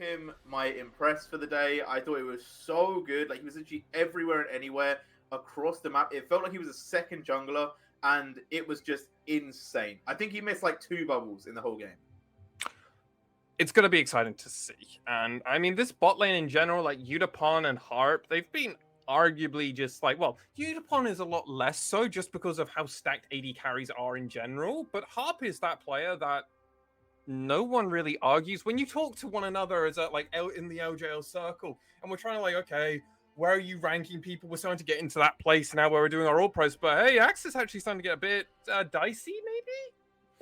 him my impress for the day. I thought it was so good. Like, he was literally everywhere and anywhere across the map. It felt like he was a second jungler, and it was just insane. I think he missed like 2 bubbles in the whole game. It's going to be exciting to see. And I mean, this bot lane in general, like Udapon and Harp, they've been arguably just like, well, Udapon is a lot less so just because of how stacked AD carries are in general. But Harp is that player that no one really argues. When you talk to one another as like in the LJL circle, and we're trying to like, okay, where are you ranking people? We're starting to get into that place now where we're doing our all pros. But hey, AXIZ actually starting to get a bit dicey, maybe?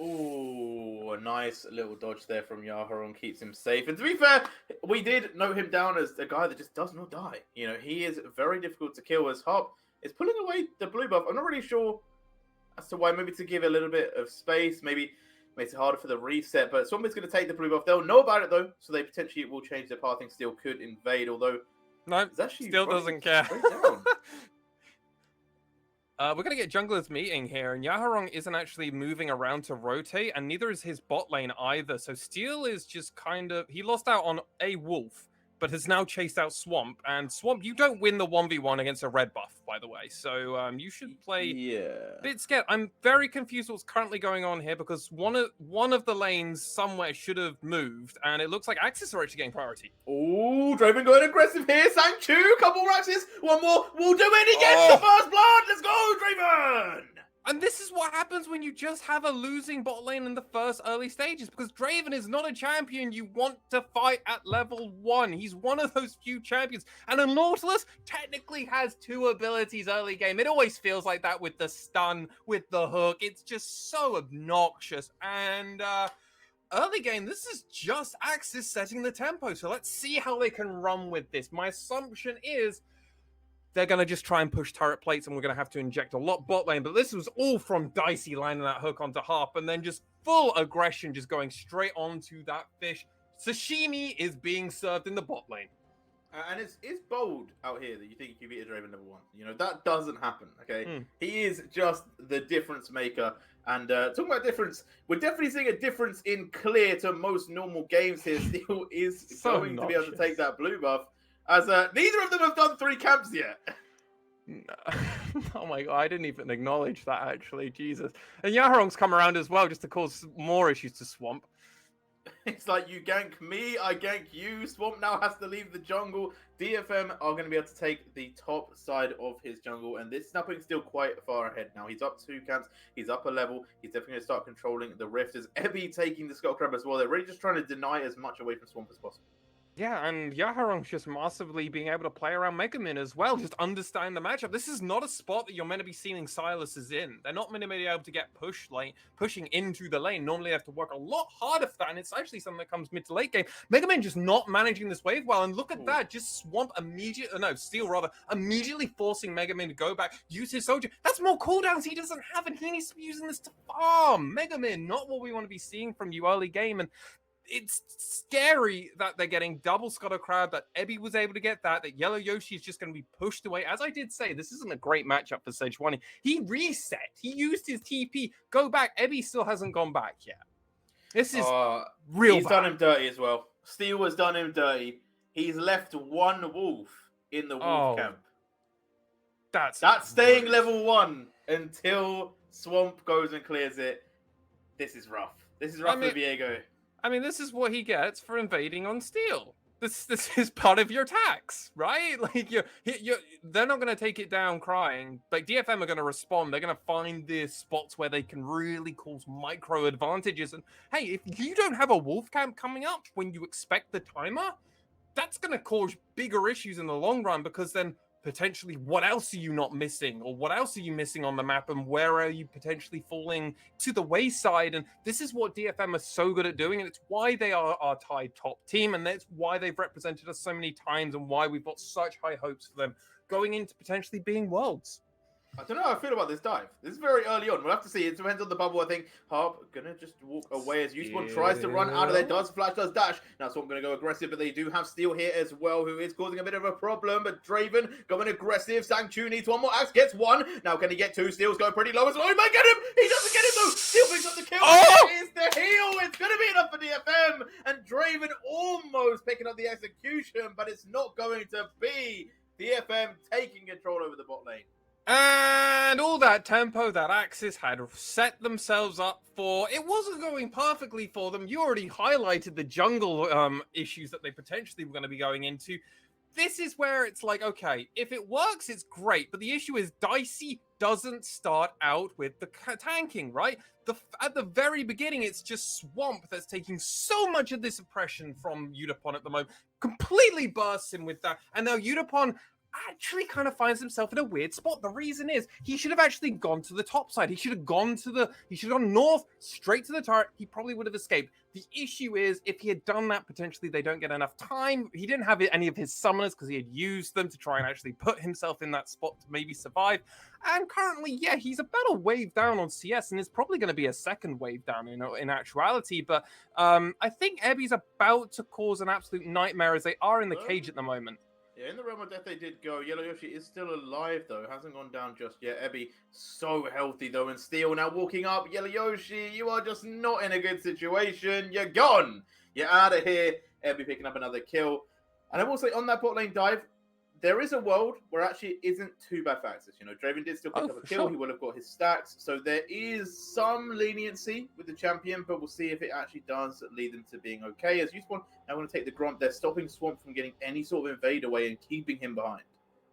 Ooh, a nice little dodge there from Yaharon keeps him safe. And to be fair, we did note him down as a guy that just does not die. You know, he is very difficult to kill as Harp is pulling away the blue buff. I'm not really sure as to why. Maybe to give a little bit of space. Maybe makes it harder for the reset. But Swamp's going to take the blue buff. They'll know about it, though. So they potentially will change their pathing. Still could invade, although... No, still doesn't care. We're going to get junglers meeting here, and Yaharong isn't actually moving around to rotate, and neither is his bot lane either. So Steel is just kind of... He lost out on a wolf, but has now chased out Swamp. And Swamp, you don't win the 1v1 against a red buff, by the way. So you should play a bit scared. I'm very confused what's currently going on here, because one of the lanes somewhere should have moved, and it looks like AXIZ are actually getting priority. Oh, Draven going aggressive here. Sang-Chu, couple Raxes, one more. We'll do it. He gets the first blood. Let's go, Draven. And this is what happens when you just have a losing bot lane in the first early stages, because Draven is not a champion you want to fight at level 1. He's one of those few champions. And a Nautilus technically has 2 abilities early game. It always feels like that with the stun, with the hook. It's just so obnoxious. And early game, this is just AXIZ setting the tempo. So let's see how they can run with this. My assumption is they're going to just try and push turret plates, and we're going to have to inject a lot bot lane. But this was all from Dicey lining that hook onto Harp, and then just full aggression just going straight onto that fish. Sashimi is being served in the bot lane. And it's bold out here that you think you beat a Draven level 1. You know, that doesn't happen, okay? He is just the difference maker. And talking about difference, we're definitely seeing a difference in clear to most normal games here. Steel is So going to be able to take that blue buff. As neither of them have done 3 camps yet. Oh my god, I didn't even acknowledge that, actually. Jesus. And Yaharong's come around as well, just to cause more issues to Swamp. It's like, you gank me, I gank you. Swamp now has to leave the jungle. DFM are going to be able to take the top side of his jungle. And this Snapping still quite far ahead now. He's up 2 camps. He's up a level. He's definitely going to start controlling the rift. As Ebby taking the Skull Crab as well. They're really just trying to deny as much away from Swamp as possible. Yeah, and Yaharong's just massively being able to play around Mega Man as well, just understand the matchup. This is not a spot that you're meant to be seeing Silas's in. They're not meant to be able to get pushing into the lane. Normally they have to work a lot harder for that, and it's actually something that comes mid to late game. Mega Man just not managing this wave well, and look at that, just Swamp Steel immediately forcing Mega Man to go back, use his soldier. That's more cooldowns he doesn't have, and he needs to be using this to farm. Mega Man, not what we want to be seeing from you early game, and it's scary that they're getting double Scuttle Crab, that Ebby was able to get that Yellow Yoshi is just going to be pushed away. As I did say, this isn't a great matchup for Sejuani. He reset. He used his TP. Go back. Ebby still hasn't gone back yet. This is real He's bad. done him dirty as well. Steel has done him dirty. He's left 1 wolf in the wolf camp. That's staying level 1 until Swamp goes and clears it. This is rough. This is rough for Viego. I mean, this is what he gets for invading on Steel. This is part of your tax, right? Like they're not going to take it down crying. Like DFM are going to respond. They're going to find the spots where they can really cause micro advantages. And hey, if you don't have a wolf camp coming up when you expect the timer, that's going to cause bigger issues in the long run, because then potentially what else are you not missing, or what else are you missing on the map, and where are you potentially falling to the wayside? And this is what DFM are so good at doing, and it's why they are our tied top team, and that's why they've represented us so many times, and why we've got such high hopes for them going into potentially being worlds. I don't know how I feel about this dive. This is very early on. We'll have to see. It depends on the bubble, I think. Harp gonna just walk away as Uspawn tries to run out of there. Does flash, does dash. Now Swamp gonna go aggressive, but they do have Steel here as well, who is causing a bit of a problem. But Draven going aggressive. Sangchu needs one more axe, gets one. Now can he get two? Steel's going pretty low as well. He might get him. He doesn't get him though. Steel picks up the kill. Oh! It is the heal. It's gonna be enough for DFM. And Draven almost picking up the execution, but it's not going to be. DFM taking control over the bot lane. And all that tempo that AXIZ had set themselves up for, it wasn't going perfectly for them. You already highlighted the jungle issues that they potentially were going to be going into. This is where it's like, okay, if it works, it's great. But the issue is Dicey doesn't start out with the tanking, right? At the very beginning, it's just Swamp that's taking so much of this oppression from Udapon at the moment. Completely bursts him with that. And now Udapon actually kind of finds himself in a weird spot. The reason is he should have actually gone to the top side. He should have gone north, straight to the turret. He probably would have escaped. The issue is if he had done that, potentially they don't get enough time. He didn't have any of his summoners because he had used them to try and actually put himself in that spot to maybe survive. And currently, yeah, he's about a wave down on CS, and it's probably going to be a second wave down in actuality. But I think Ebby's about to cause an absolute nightmare as they are in the cage at the moment. Yeah, in the realm of death they did go. Yellow Yoshi is still alive though. Hasn't gone down just yet. Ebby so healthy though, and Steel now walking up. Yellow Yoshi, you are just not in a good situation. You're gone. You're out of here. Ebby picking up another kill. And I will say on that bot lane dive, there is a world where actually it isn't too bad for AXIZ. You know, Draven did still pick up a kill. Sure. He will have got his stacks. So there is some leniency with the champion, but we'll see if it actually does lead them to being okay. As Uspawn now want to take the grunt, they're stopping Swamp from getting any sort of invade away and keeping him behind.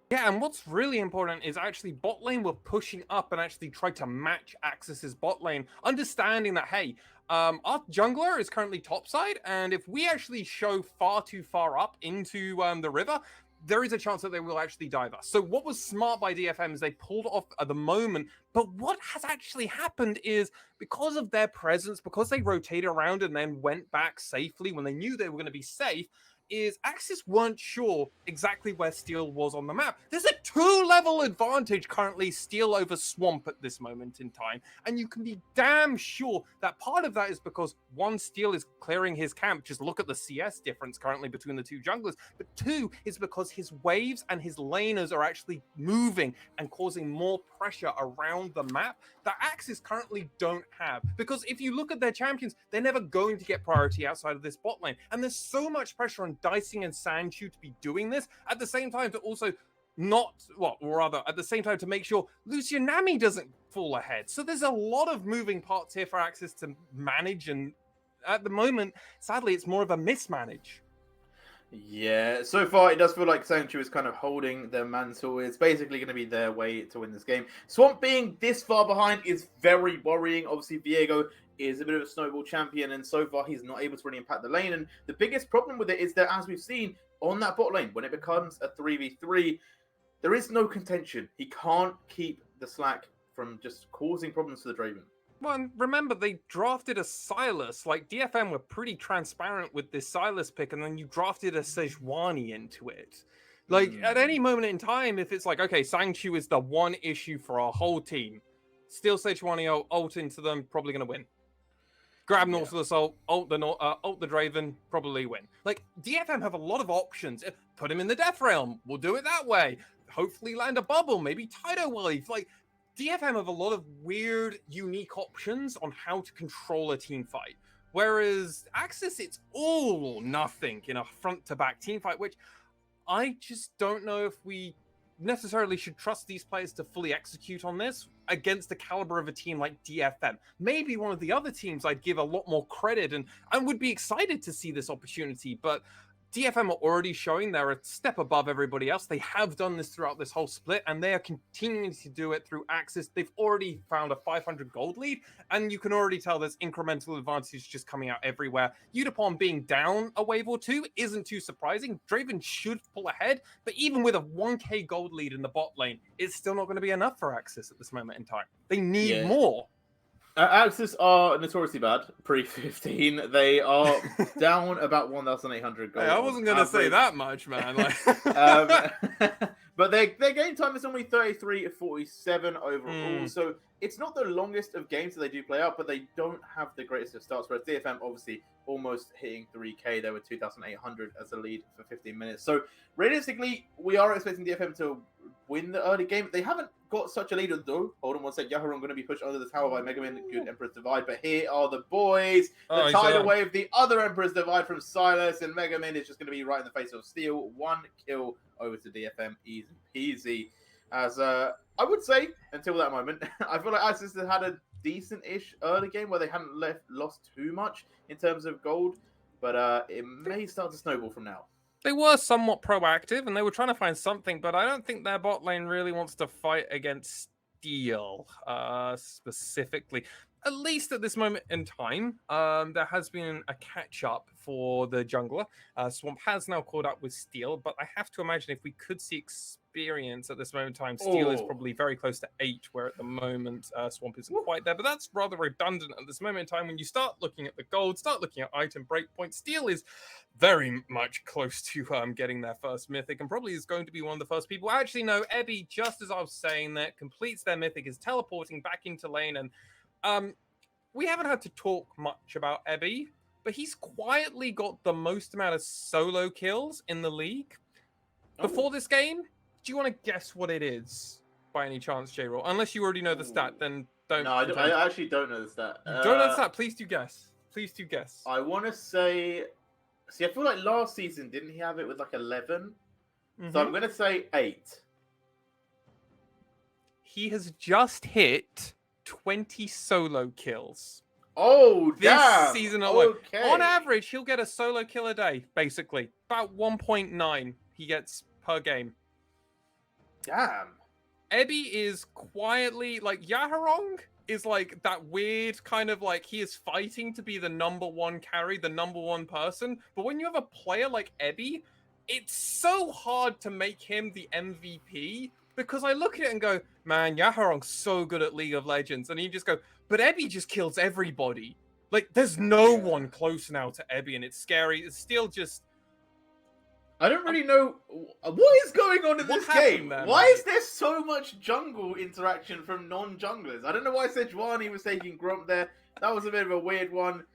Yeah, and what's really important is actually bot lane were pushing up and actually tried to match AXIZ's bot lane, understanding that, hey, our jungler is currently topside, and if we actually show far too far up into the river, there is a chance that they will actually dive us. So what was smart by DFM is they pulled off at the moment, but what has actually happened is because of their presence, because they rotated around and then went back safely when they knew they were going to be safe, is AXIZ weren't sure exactly where Steel was on the map. There's a 2-level advantage currently, Steel over Swamp at this moment in time, and you can be damn sure that part of that is because one, Steel is clearing his camp. Just look at the CS difference currently between the two junglers, but two is because his waves and his laners are actually moving and causing more pressure around the map that AXIZ currently don't have. Because if you look at their champions, they're never going to get priority outside of this bot lane, and there's so much pressure on Dicing and Sangchu to be doing this at the same time to also at the same time to make sure Lucianami doesn't fall ahead. So there's a lot of moving parts here for AXIZ to manage, and at the moment, sadly, it's more of a mismanage. Yeah, so far it does feel like Sangchu is kind of holding their mantle. It's basically going to be their way to win this game. Swamp being this far behind is very worrying. Obviously, Viego is a bit of a snowball champion, and so far he's not able to really impact the lane. And the biggest problem with it is that, as we've seen on that bot lane, when it becomes a 3v3, there is no contention. He can't keep the slack from just causing problems to the Draven. Well, and remember, they drafted a Sylas. Like, DFM were pretty transparent with this Sylas pick, and then you drafted a Sejuani into it. Like, at any moment in time, if it's like, okay, Sangchu is the one issue for our whole team, steal Sejuani, ult into them, probably going to win. Grab Nautilus, ult the Draven, probably win. Like, DFM have a lot of options. Put him in the Death Realm, we'll do it that way. Hopefully land a bubble, maybe Tidal Wave. Like, DFM have a lot of weird, unique options on how to control a team fight. Whereas AXIZ, it's all or nothing in a front-to-back team fight, which I just don't know if we necessarily should trust these players to fully execute on this against the caliber of a team like DFM. Maybe one of the other teams I'd give a lot more credit and would be excited to see this opportunity, but DFM are already showing they're a step above everybody else. They have done this throughout this whole split, and they are continuing to do it through AXIZ. They've already found a 500 gold lead, and you can already tell there's incremental advantage just coming out everywhere. Udapon being down a wave or two isn't too surprising. Draven should pull ahead, but even with a 1k gold lead in the bot lane, it's still not going to be enough for AXIZ at this moment in time. They need more. AXIZ are notoriously bad pre-15. They are down about 1,800 gold. Hey, I wasn't going to say that much, man. Like... but their game time is only 33:47 overall. So it's not the longest of games that they do play out, but they don't have the greatest of starts. Whereas DFM obviously almost hitting 3K. They were 2,800 as a lead for 15 minutes. So realistically, we are expecting DFM to win the early game. They haven't got such a lead though. Hold on one sec. Yaharon going to be pushed under the tower by Mega Man, good Emperor's Divide. But here are the boys. The tidal wave, the other Emperor's Divide from Silas, and Mega Man is just going to be right in the face of Steel. 1 kill over to DFM, easy peasy. As I would say, until that moment, I feel like AXIZ had a decent-ish early game where they hadn't lost too much in terms of gold, but it may start to snowball from now. They were somewhat proactive, and they were trying to find something, but I don't think their bot lane really wants to fight against Steel, specifically. At least at this moment in time, there has been a catch-up for the jungler. Swamp has now caught up with Steel, but I have to imagine if we could see experience at this moment in time, Steel is probably very close to 8, where at the moment Swamp isn't quite there. But that's rather redundant at this moment in time. When you start looking at the gold, start looking at item breakpoint, Steel is very much close to getting their first mythic, and probably is going to be one of the first people. Actually, no, Ebby, just as I was saying that, completes their mythic, is teleporting back into lane, and we haven't had to talk much about Ebby, but he's quietly got the most amount of solo kills in the league. Before this game, do you want to guess what it is, by any chance, J-Roll? Unless you already know the stat, then don't. No, I actually don't know the stat. You don't know the stat? Please do guess. Please do guess. I want to say... See, I feel like last season, didn't he have it with like 11? So I'm going to say 8. He has just hit 20 solo kills. Oh, damn! This season alone. Okay. On average, he'll get a solo kill a day, basically. About 1.9 he gets per game. Damn. Ebby is quietly, like, Yaharong is like that weird kind of like, he is fighting to be the #1 carry, the #1 person. But when you have a player like Ebby, it's so hard to make him the MVP, because I look at it and go, man, Yaharong's so good at League of Legends. And you just go, but Ebby just kills everybody. Like, there's no one close now to Ebby, and it's scary. It's still just... I don't really know what is going on in this game. Why is there so much jungle interaction from non-junglers? I don't know why Sejuani was taking Grump there. That was a bit of a weird one.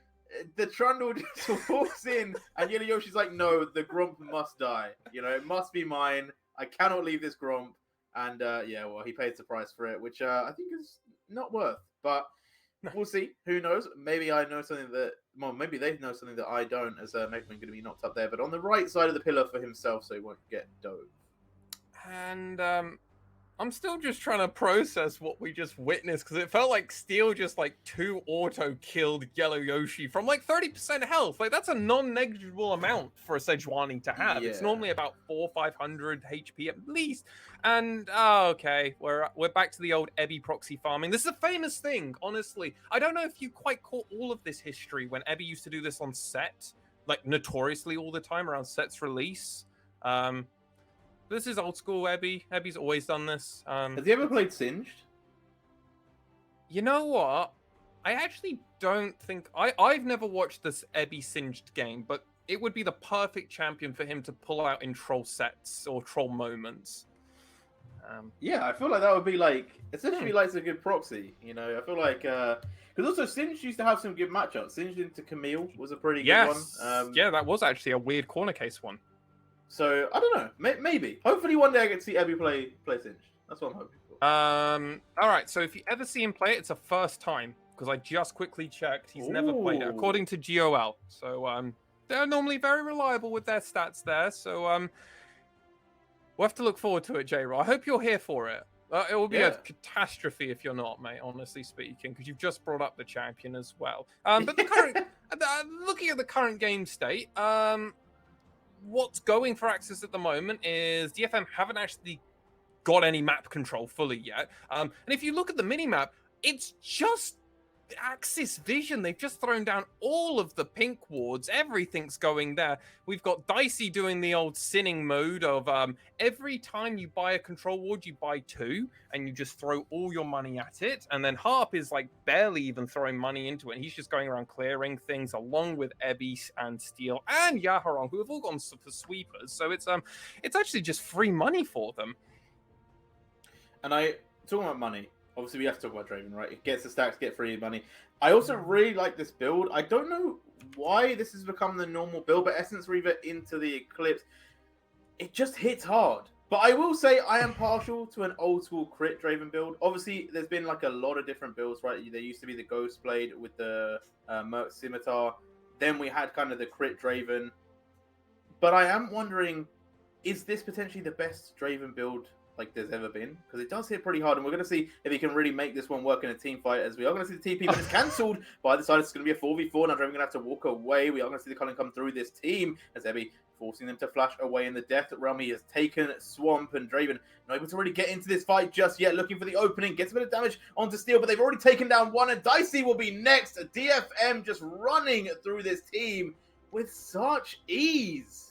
The Trundle just walks in, and Yoshi's like, no, the Grump must die. You know, it must be mine. I cannot leave this Grump. And yeah, well, he paid the price for it, which I think is not worth. But we'll see. Who knows? Maybe I know something that... Well, maybe they know something that I don't, as Megman going to be knocked up there. But on the right side of the pillar for himself, so he won't get dove. And I'm still just trying to process what we just witnessed, because it felt like Steel just like 2 auto-killed Yellow Yoshi from like 30% health. Like, that's a non-negligible amount for a Sejuani to have. It's normally about 400-500 HP at least. And okay, we're back to the old Ebby proxy farming. This is a famous thing, honestly. I don't know if you quite caught all of this history when Ebby used to do this on set, like notoriously all the time around set's release. This is old school Ebby. Ebby's always done this. Has he ever played Singed? You know what? I actually don't think... I've never watched this Ebby Singed game, but it would be the perfect champion for him to pull out in troll sets or troll moments. Yeah, I feel like that would be like... Essentially like a good proxy, you know? I feel like... Because also Singed used to have some good matchups. Singed into Camille was a pretty good one. Yeah, that was actually a weird corner case one. So, I don't know. Maybe. Hopefully one day I get to see Ebby play Singed. That's what I'm hoping for. Alright, so if you ever see him play it, it's a first time. Because I just quickly checked. He's never played it, according to GOL. So, they're normally very reliable with their stats there. So, we'll have to look forward to it, J-Roll. I hope you're here for it. It will be a catastrophe if you're not, mate, honestly speaking, because you've just brought up the champion as well. But the current... looking at the current game state... what's going for AXIZ at the moment is DFM haven't actually got any map control fully yet. And if you look at the mini-map, it's just Axis vision, they've just thrown down all of the pink wards. Everything's going there. We've got Dicey doing the old sinning mode of every time you buy a control ward, you buy 2 and you just throw all your money at it. And then Harp is like barely even throwing money into it. He's just going around clearing things along with Ebby and Steel and Yaharong, who have all gone for sweepers. So it's actually just free money for them. And talking about money, obviously we have to talk about Draven, right? It gets the stacks, get free money. I also really like this build. I don't know why this has become the normal build, but Essence Reaver into the Eclipse, it just hits hard. But I will say I am partial to an old school crit Draven build. Obviously, there's been like a lot of different builds, right? There used to be the Ghost Blade with the Merc Scimitar. Then we had kind of the crit Draven. But I am wondering, is this potentially the best Draven build like there's ever been? Because it does hit pretty hard, and we're going to see if he can really make this one work in a team fight, as we are going to see the TP, but it's cancelled by the side. It's going to be a 4v4. Now Draven going to have to walk away. We are going to see the Cullen come through this team, as Ebby forcing them to flash away in the death realm. He has taken Swamp, and Draven not able to really get into this fight just yet, looking for the opening, gets a bit of damage onto Steel, but they've already taken down one, and Dicey will be next. DFM just running through this team with such ease.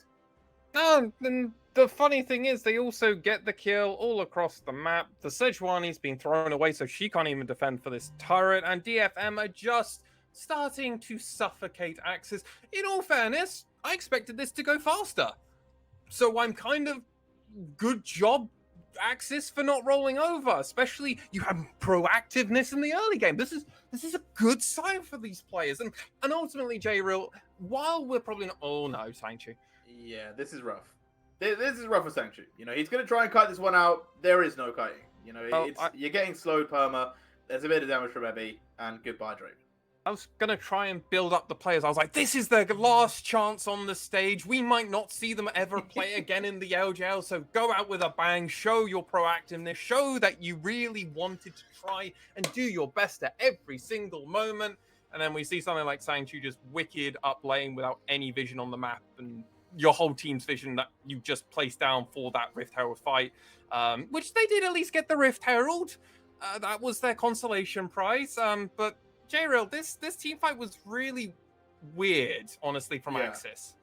And the funny thing is, they also get the kill all across the map. The Sejuani's been thrown away, so she can't even defend for this turret. And DFM are just starting to suffocate AXIZ. In all fairness, I expected this to go faster. So I'm kind of good job, AXIZ, for not rolling over. Especially, you have proactiveness in the early game. This is a good sign for these players. And ultimately, J-Real, while we're probably not... Oh no, Sanctuary. Yeah, this is rough. This is rough for Sanctuary. You know, he's going to try and kite this one out. There is no kiting. You know, you're getting slowed perma. There's a bit of damage from Ebby, and goodbye, Drake. I was going to try and build up the players. I was like, this is their last chance on the stage. We might not see them ever play again in the LJL, so go out with a bang, show your proactiveness, show that you really wanted to try and do your best at every single moment. And then we see something like Sanctuary just wicked up lane without any vision on the map, and your whole team's vision that you just placed down for that Rift Herald fight, which they did at least get the Rift Herald. That was their consolation prize. But J-Real, this team fight was really weird, honestly, from AXIZ.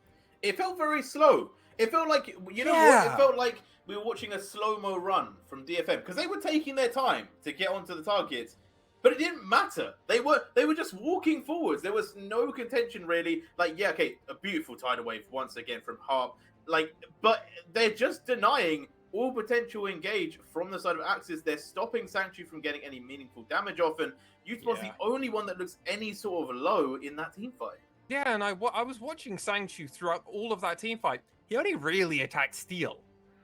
It felt very slow. It felt like, you know what? It felt like we were watching a slow-mo run from DFM, because they were taking their time to get onto the targets. But it didn't matter. They were just walking forwards. There was no contention really. Like, yeah, okay, a beautiful tidal wave once again from Harp. Like, but they're just denying all potential engage from the side of AXIZ. They're stopping Sanctuary from getting any meaningful damage off, and Youthball's the only one that looks any sort of low in that team fight. Yeah, and I was watching Sanctuary throughout all of that team fight. He only really attacked Steel.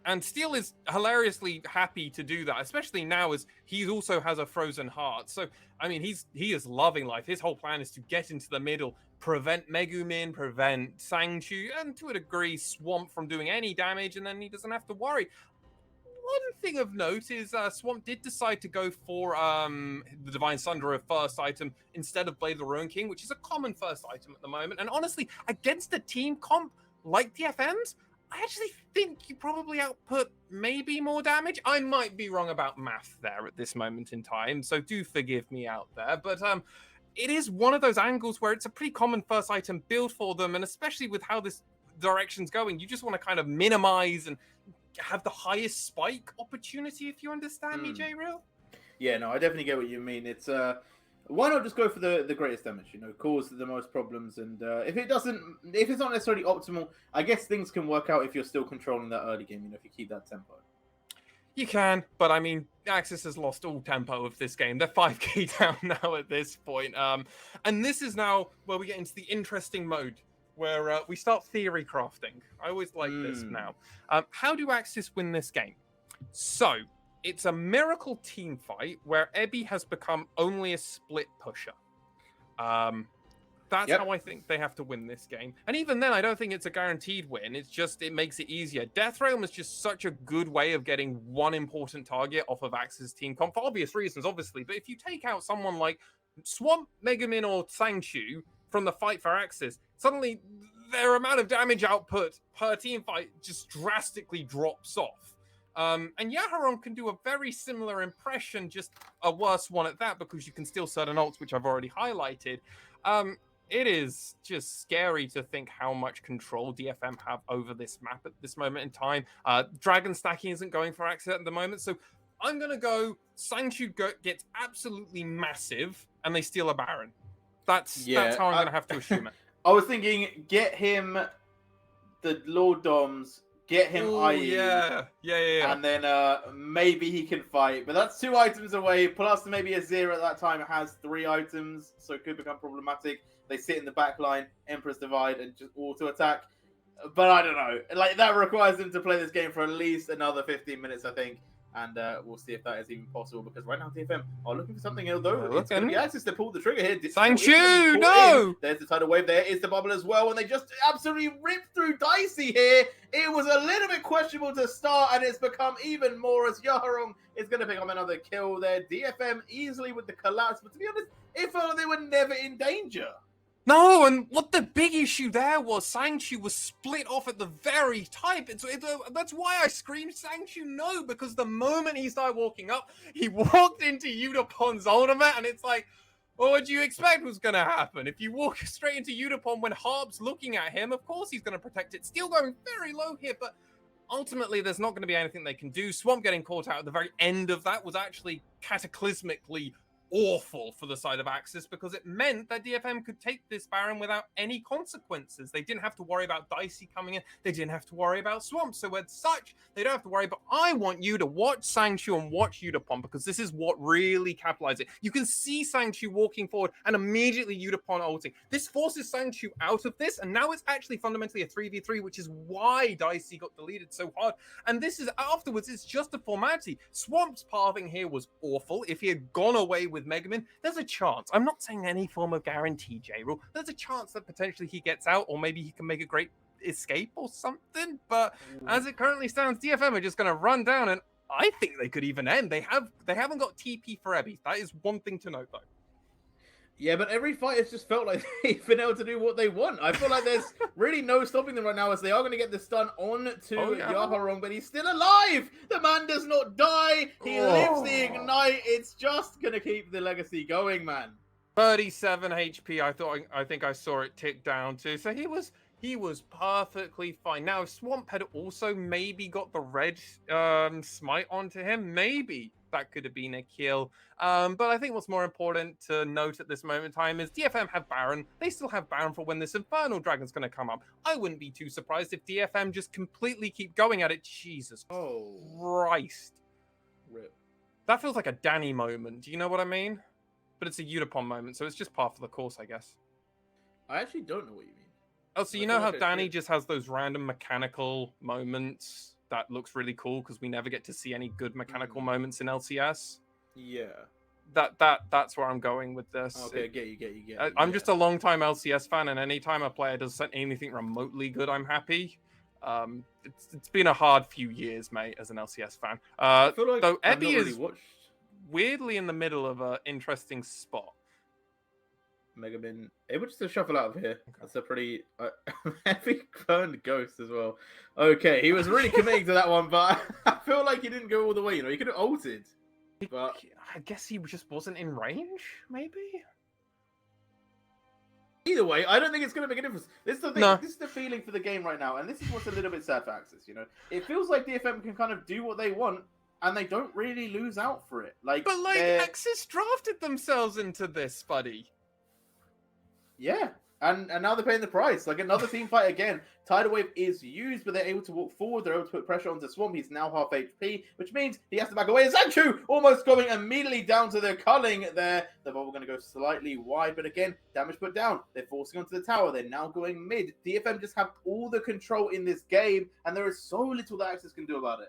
And Steel is hilariously happy to do that, especially now as he also has a frozen heart. So, I mean, he is loving life. His whole plan is to get into the middle, prevent Megumin, prevent Sanctuary, and to a degree, Swamp from doing any damage, and then he doesn't have to worry. One thing of note is Swamp did decide to go for the Divine Sunderer first item instead of Blade of the Ruin King, which is a common first item at the moment. And honestly, against a team comp like DFM's, I actually think you probably output maybe more damage. I might be wrong about math there at this moment in time, so do forgive me out there. But it is one of those angles where it's a pretty common first item build for them, and especially with how this direction's going, you just want to kind of minimize and have the highest spike opportunity, if you understand me, J-Real? Yeah, no, I definitely get what you mean. It's why not just go for the greatest damage, you know, cause the most problems, and if it's not necessarily optimal, I guess things can work out if you're still controlling that early game, you know, if you keep that tempo. You can, but I mean, AXIZ has lost all tempo of this game. They're 5k down now at this point. And this is now where we get into the interesting mode, where we start theory crafting. I always like this now. How do AXIZ win this game? So, it's a miracle team fight where Ebby has become only a split pusher. That's how I think they have to win this game. And even then, I don't think it's a guaranteed win. It's just, it makes it easier. Death Realm is just such a good way of getting one important target off of AXIZ team comp, for obvious reasons, obviously. But if you take out someone like Swamp, Megumin, or Sangshu from the fight for AXIZ, suddenly their amount of damage output per team fight just drastically drops off. And Yaharon can do a very similar impression, just a worse one at that, because you can steal certain ults, which I've already highlighted. It is just scary to think how much control DFM have over this map at this moment in time. Dragon stacking isn't going for AXIZ at the moment, so I'm going to go Sangchu gets absolutely massive, and they steal a Baron. That's how I'm going to have to assume it. I was thinking, get him the Lord Doms, get him IE. Yeah. And then maybe he can fight. But that's 2 items away, plus maybe Azir at that time has 3 items, so it could become problematic. They sit in the back line, Emperor's Divide, and just auto-attack. But I don't know. Like, that requires them to play this game for at least another 15 minutes, I think. And we'll see if that is even possible, because right now DFM are looking for something, although it's going to be AXIZ to pull the trigger here. Sangchu, no! There's the tidal wave, there is the bubble as well, and they just absolutely ripped through Dicey here. It was a little bit questionable to start, and it's become even more as Yaharong is going to pick up another kill there. DFM easily with the collapse, but to be honest, it felt like they were never in danger. No, and what the big issue there was, Sangchu was split off at the very type. That's why I screamed Sangchu no, because the moment he started walking up, he walked into Yudapon's ultimate, and it's like, well, what do you expect was going to happen? If you walk straight into Yudapon when Harp's looking at him, of course he's going to protect it. Still going very low here, but ultimately there's not going to be anything they can do. Swamp getting caught out at the very end of that was actually cataclysmically awful for the side of AXIZ, because it meant that DFM could take this Baron without any consequences. They didn't have to worry about Dicey coming in. They didn't have to worry about Swamp. So as such, they don't have to worry. But I want you to watch Sangchu and watch Yudapon, because this is what really capitalized it. You can see Sangchu walking forward and immediately Yudapon ulting. This forces Sangchu out of this, and now it's actually fundamentally a 3v3, which is why Dicey got deleted so hard. And this is afterwards, it's just a formality. Swamp's pathing here was awful. If he had gone away with Megaman, there's a chance. I'm not saying any form of guarantee, J-Rule. There's a chance that potentially he gets out, or maybe he can make a great escape or something. But as it currently stands, DFM are just going to run down, and I think they could even end. They haven't got TP for Ebby. That is one thing to note, though. Yeah, but every fight has just felt like they've been able to do what they want. I feel like there's really no stopping them right now, as they are going to get the stun on to Yaharong, but he's still alive! The man does not die! He lives the ignite! It's just going to keep the legacy going, man. 37 HP, I think I saw it tick down to. So he was perfectly fine. Now, if Swamp had also maybe got the red smite onto him, maybe that could have been a kill. But I think what's more important to note at this moment in time is DFM have Baron. They still have Baron for when this Infernal Dragon's going to come up. I wouldn't be too surprised if DFM just completely keep going at it. Jesus Christ. Rip. That feels like a Danny moment. Do you know what I mean? But it's a Yudapon moment, so it's just part of the course, I guess. I actually don't know what you mean. Oh, so you know how Danny just has those random mechanical moments that looks really cool, because we never get to see any good mechanical moments in LCS? Yeah. That's where I'm going with this. Okay, get you. I'm just a long-time LCS fan, and anytime a player does anything remotely good, I'm happy. It's been a hard few years, mate, as an LCS fan. I feel like though Ebby is weirdly in the middle of an interesting spot. Megaman able just to shuffle out of here. Okay. That's a pretty heavy burned ghost as well. Okay, he was really committing to that one, but I feel like he didn't go all the way. You know, he could have ulted. But I guess he just wasn't in range, maybe? Either way, I don't think it's going to make a difference. This is the thing. No. This is the feeling for the game right now, and this is what's a little bit sad for AXIZ, you know? It feels like DFM can kind of do what they want, and they don't really lose out for it. But AXIZ drafted themselves into this, buddy. Yeah, and now they're paying the price. Like, another team fight again. Tidal Wave is used, but they're able to walk forward. They're able to put pressure onto Swamp. He's now half HP, which means he has to back away. Sangchu almost going immediately down to the culling there. The bubble going to go slightly wide, but again, damage put down. They're forcing onto the tower. They're now going mid. DFM just have all the control in this game, and there is so little that AXIZ can do about it.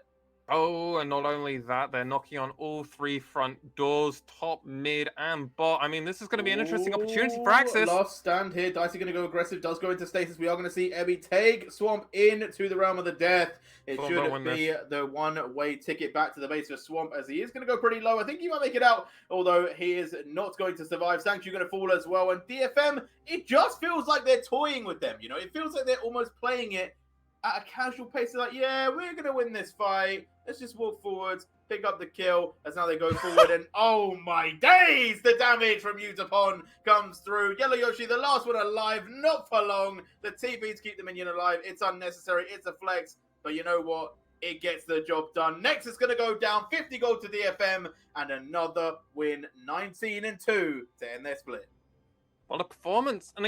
Oh, and not only that, they're knocking on all 3 front doors, top, mid, and bot. I mean, this is going to be an interesting opportunity for AXIZ. Last stand here. Dicey going to go aggressive. Does go into stasis. We are going to see Ebby take Swamp into the realm of the death. It should be the one-way ticket back to the base for Swamp, as he is going to go pretty low. I think he might make it out, although he is not going to survive. Sangchu going to fall as well. And DFM, it just feels like they're toying with them. You know, it feels like they're almost playing it at a casual pace. They're like, yeah, we're going to win this fight. Let's just walk forwards, pick up the kill. As now they go forward. And oh my days, the damage from Utapon comes through. Yellow Yoshi, the last one alive, not for long. The TP to keep the minion alive. It's unnecessary. It's a flex. But you know what? It gets the job done. Next is going to go down 50 gold to DFM and another win, 19-2 to end their split. What a performance. And